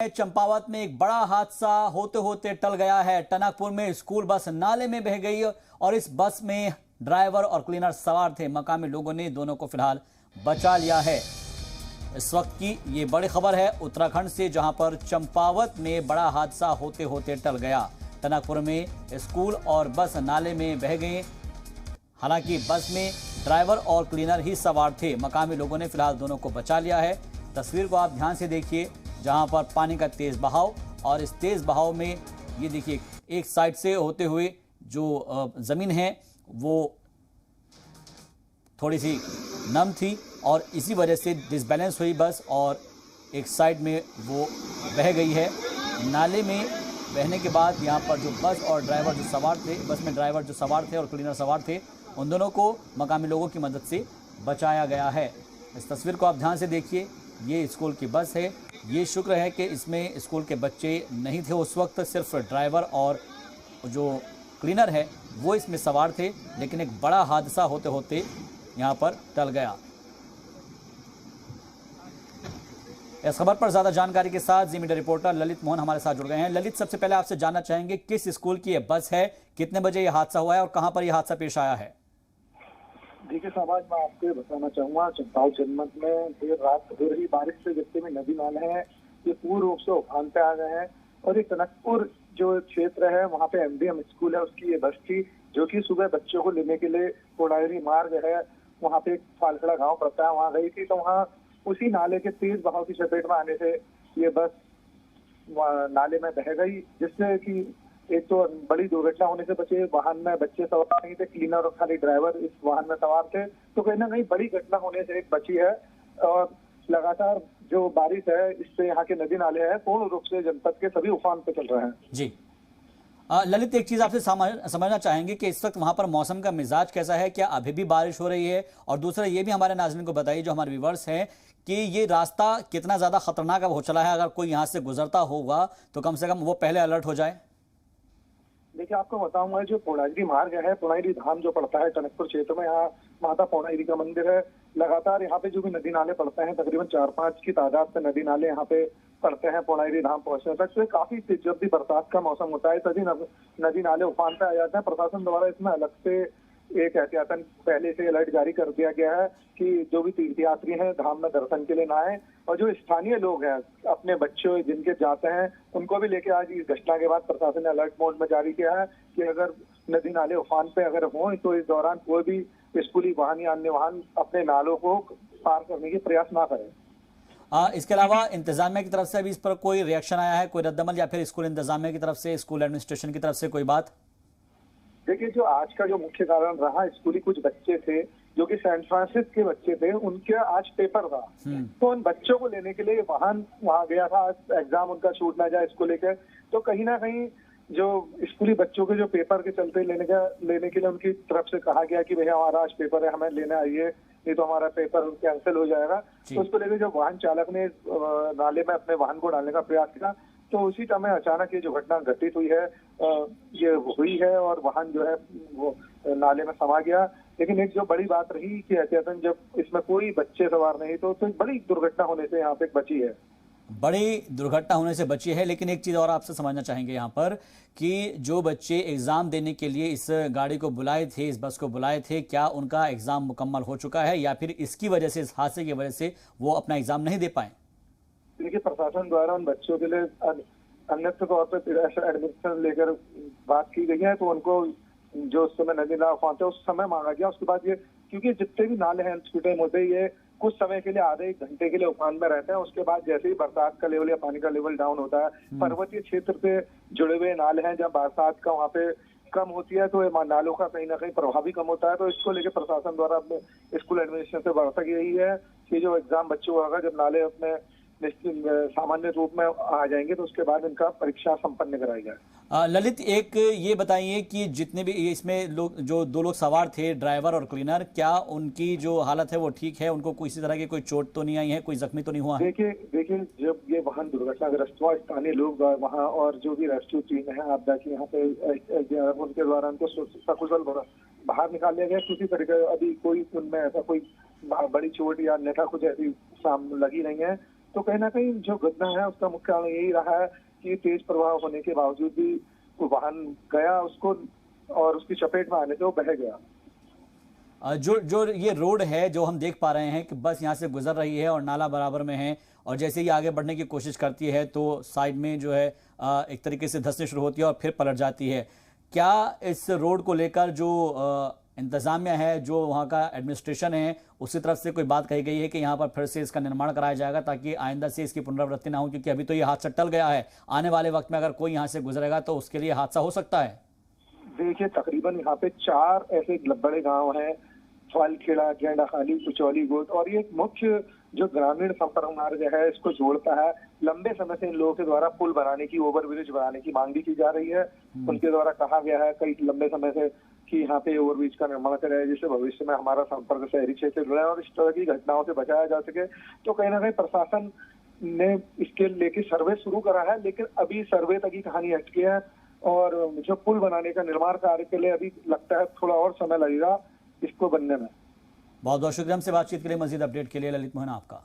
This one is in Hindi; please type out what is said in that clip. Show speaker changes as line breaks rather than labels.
चंपावत में एक बड़ा हादसा होते होते टल गया है। टनकपुर में स्कूल बस नाले में बह गई और इस बस में ड्राइवर और क्लीनर सवार थे। मकामी लोगों ने दोनों को फिलहाल बचा लिया है। इस वक्त की ये बड़ी खबर है उत्तराखंड से, जहां पर चंपावत में बड़ा हादसा होते होते टल गया। टनकपुर में स्कूल और बस नाले में बह गए। हालांकि बस में ड्राइवर और क्लीनर ही सवार थे। मकामी लोगों ने फिलहाल दोनों को बचा लिया है। तस्वीर को आप ध्यान से देखिए, जहां पर पानी का तेज बहाव, और इस तेज बहाव में ये देखिए एक साइड से होते हुए जो जमीन है वो थोड़ी सी नम थी और इसी वजह से डिसबैलेंस हुई बस और एक साइड में वो बह गई है। नाले में बहने के बाद यहाँ पर जो बस और ड्राइवर जो सवार थे, बस में ड्राइवर जो सवार थे और क्लीनर सवार थे, उन दोनों को मकामी लोगों की मदद से बचाया गया है। इस तस्वीर को आप ध्यान से देखिए, ये स्कूल की बस है। ये शुक्र है कि इसमें स्कूल के बच्चे नहीं थे उस वक्त, सिर्फ ड्राइवर और जो क्लीनर है वो इसमें सवार थे, लेकिन एक बड़ा हादसा होते होते यहाँ पर टल गया। इस खबर पर ज्यादा जानकारी के साथ जी मीडिया रिपोर्टर ललित मोहन हमारे साथ जुड़ गए हैं। ललित, सबसे पहले आपसे जानना चाहेंगे किस स्कूल की ये बस है, कितने बजे ये हादसा हुआ है और कहां पर यह हादसा पेश आया है?
देखिए समाज, मैं आपको बताना चाहूंगा, चंपावत जनपद में देर रात हो रही बारिश से जितने भी नदी नाले हैं ये पूर्ण रूप से उफान पे आ गए हैं। और ये टनकपुर जो क्षेत्र है वहाँ पे एमडीएम स्कूल है, उसकी ये बस थी जो कि सुबह बच्चों को लेने के लिए कोडायरी मार्ग है, वहाँ पे एक फालखड़ा गाँव पड़ता है, वहाँ गई थी। तो वहाँ उसी नाले के तेज बहाव की चपेट में आने से ये बस नाले में बह गई, जिससे कि एक तो बड़ी दुर्घटना होने से बचे। वाहन में बच्चे सवार नहीं थे, क्लीनर और खाली ड्राइवर इस वाहन में सवार थे, तो कहीं ना कहीं बड़ी घटना होने से एक बची है। और लगातार जो बारिश है इससे यहाँ के नदी नाले हैं पूर्ण रूप से जनपद के सभी उफान पे चल रहे हैं।
जी ललित, एक चीज आपसे समझना चाहेंगे कि इस वक्त वहां पर मौसम का मिजाज कैसा है, क्या अभी भी बारिश हो रही है? और दूसरा ये भी हमारे नाज़रीन को बताइए, जो हमारे व्यूअर्स हैं, कि ये रास्ता कितना ज्यादा खतरनाक अब हो चला है। अगर कोई यहाँ से गुजरता होगा तो कम से कम वो पहले अलर्ट हो जाए।
देखिए, आपको बताऊंगा, जो पौड़ागिरी मार्ग है, पौड़ागिरी धाम जो पड़ता है टनकपुर क्षेत्र में, यहाँ माता पौड़ागिरी का मंदिर है। लगातार यहाँ पे जो भी नदी नाले पड़ते हैं, तकरीबन 4-5 की तादाद से नदी नाले यहाँ पे पड़ते हैं पौड़ागिरी धाम पहुंचने तक। तो काफी जब भी बरसात का मौसम होता है तभी नदी नाले उफान पे आ जाते हैं। प्रशासन द्वारा इसमें अलग से एक एहतियातन पहले से अलर्ट जारी कर दिया गया है कि जो भी तीर्थयात्री हैं धाम में दर्शन के लिए ना आए, और जो स्थानीय लोग हैं अपने बच्चों जिनके जाते हैं उनको भी लेके आज इस घटना के बाद प्रशासन ने अलर्ट मोड में जारी किया है कि अगर नदी नाले उफान पे अगर हों तो इस दौरान कोई भी स्कूली वाहन या अन्य वाहन अपने नालों को पार करने के प्रयास ना करें।
इसके अलावा इंतजामिया की तरफ से अभी इस पर कोई रिएक्शन आया है, कोई रद्दमल, या फिर स्कूल इंतजामिया की तरफ से, स्कूल एडमिनिस्ट्रेशन की तरफ से कोई बात?
देखिए, जो आज का जो मुख्य कारण रहा, स्कूली कुछ बच्चे थे जो कि सेंट फ्रांसिस के बच्चे थे, उनके आज पेपर था, तो उन बच्चों को लेने के लिए वाहन वहां गया था, एग्जाम उनका छूट ना जाए इसको लेकर। तो कहीं ना कहीं जो स्कूली बच्चों के जो पेपर के चलते लेने के लिए उनकी तरफ से कहा गया कि भैया हमारा आज पेपर है, हमें लेने आइए, नहीं तो हमारा पेपर कैंसिल हो जाएगा। तो उसको लेकर जब वाहन चालक ने नाले में अपने वाहन को डालने का प्रयास किया तो उसी समय अचानक ये जो घटना घटित हुई है ये हुई है और वाहन जो है वो नाले में समा गया। लेकिन एक जो बड़ी बात रही कि एहतियातन जब इसमें कोई बच्चे सवार नहीं तो बड़ी दुर्घटना होने से यहाँ पे बची है।
बड़ी दुर्घटना होने से बची है। लेकिन एक चीज और आपसे समझना चाहेंगे यहाँ पर कि जो बच्चे एग्जाम देने के लिए इस गाड़ी को बुलाए थे, इस बस को बुलाए थे, क्या उनका एग्जाम मुकम्मल हो चुका है या फिर इसकी वजह से, इस हादसे की वजह से वो अपना एग्जाम नहीं दे पाए?
देखिए, प्रशासन द्वारा उन बच्चों के लिए अन्यत्र तौर पर एडमिशन लेकर बात की गई है, तो उनको जो उस समय नदी नाला पहुंचे उस समय मांगा गया। उसके बाद ये, क्योंकि जितने भी नाले हैं छोटे मोटे, ये कुछ समय के लिए आधे एक घंटे के लिए उफान में रहते हैं। उसके बाद जैसे ही बरसात का लेवल या पानी का लेवल डाउन होता है, पर्वतीय क्षेत्र से जुड़े हुए नाले हैं, जब बरसात का वहाँ पे कम होती है तो नालों का कहीं ना कहीं प्रभाव भी कम होता है। तो इसको लेकर प्रशासन द्वारा अपने स्कूल एडमिनिस्ट्रेशन से वार्ता की गई है कि जो एग्जाम बच्चों को होगा, जब नाले अपने सामान्य रूप में आ जाएंगे तो उसके बाद इनका परीक्षा संपन्न कराई जाए।
ललित, एक ये बताइए कि जितने भी इसमें लोग, जो 2 लोग सवार थे, ड्राइवर और क्लीनर, क्या उनकी जो हालत है वो ठीक है? उनको किसी तरह की कोई चोट तो नहीं आई है, कोई जख्मी तो नहीं हुआ?
देखिए, जब ये वाहन दुर्घटनाग्रस्त हुआ, स्थानीय लोग वहाँ और जो भी रेस्क्यू टीम है आपदा की यहाँ पे, उनके द्वारा उनको सकुशल बाहर निकाल लिया गया। किसी तरीके अभी कोई उनमें ऐसा कोई बड़ी चोट या अन्यथा कुछ ऐसी लगी नहीं है। तो कहीं ना कहीं जो घटना है उसका मुख्य कारण यही रहा है कि तेज प्रवाह होने के बावजूद भी वो वाहन गया उसको और उसकी चपेट में आने से वो बह गया।
जो जो ये रोड है जो हम देख पा रहे हैं कि बस यहाँ से गुजर रही है और नाला बराबर में है, और जैसे ही आगे बढ़ने की कोशिश करती है तो साइड में जो है एक तरीके से धंसनी शुरू होती है और फिर पलट जाती है। क्या इस रोड को लेकर जो इंतजामिया है, जो वहाँ का एडमिनिस्ट्रेशन है, उसी तरफ से कोई बात कही गई है कि यहाँ पर फिर से इसका निर्माण कराया जाएगा ताकि आइंदा से इसकी पुनरावृत्ति ना हो? क्योंकि अभी तो ये हादसा टल गया है, आने वाले वक्त में अगर कोई यहाँ से गुजरेगा तो उसके लिए हादसा हो सकता है।
देखिए तकरीबन यहाँ पे 4 ऐसे बड़े गांव हैं, फालखेड़ा, गेंडाखाली, कुचौली गोद, और ये एक मुख्य जो ग्रामीण संपर्क मार्ग है इसको जोड़ता है। लंबे समय से इन लोगों के द्वारा पुल बनाने की, ओवरब्रिज बनाने की मांग भी की जा रही है। उनके द्वारा कहा गया है कई लंबे समय से कि यहाँ पे ओवरब्रिज का निर्माण करें जिससे भविष्य में हमारा संपर्क शहरी क्षेत्र जुड़ा है और इस तरह की घटनाओं से बचाया जा सके। तो कहीं ना कहीं प्रशासन ने इसके लेके सर्वे शुरू करा है, लेकिन अभी सर्वे तक ही कहानी अटकी है और जो पुल बनाने का निर्माण कार्य के लिए अभी लगता है थोड़ा और समय लगेगा इसको बनने में।
बहुत बहुत शुक्रिया हमसे बातचीत के लिए। मजीद अपडेट के लिए ललित मोहन आपका।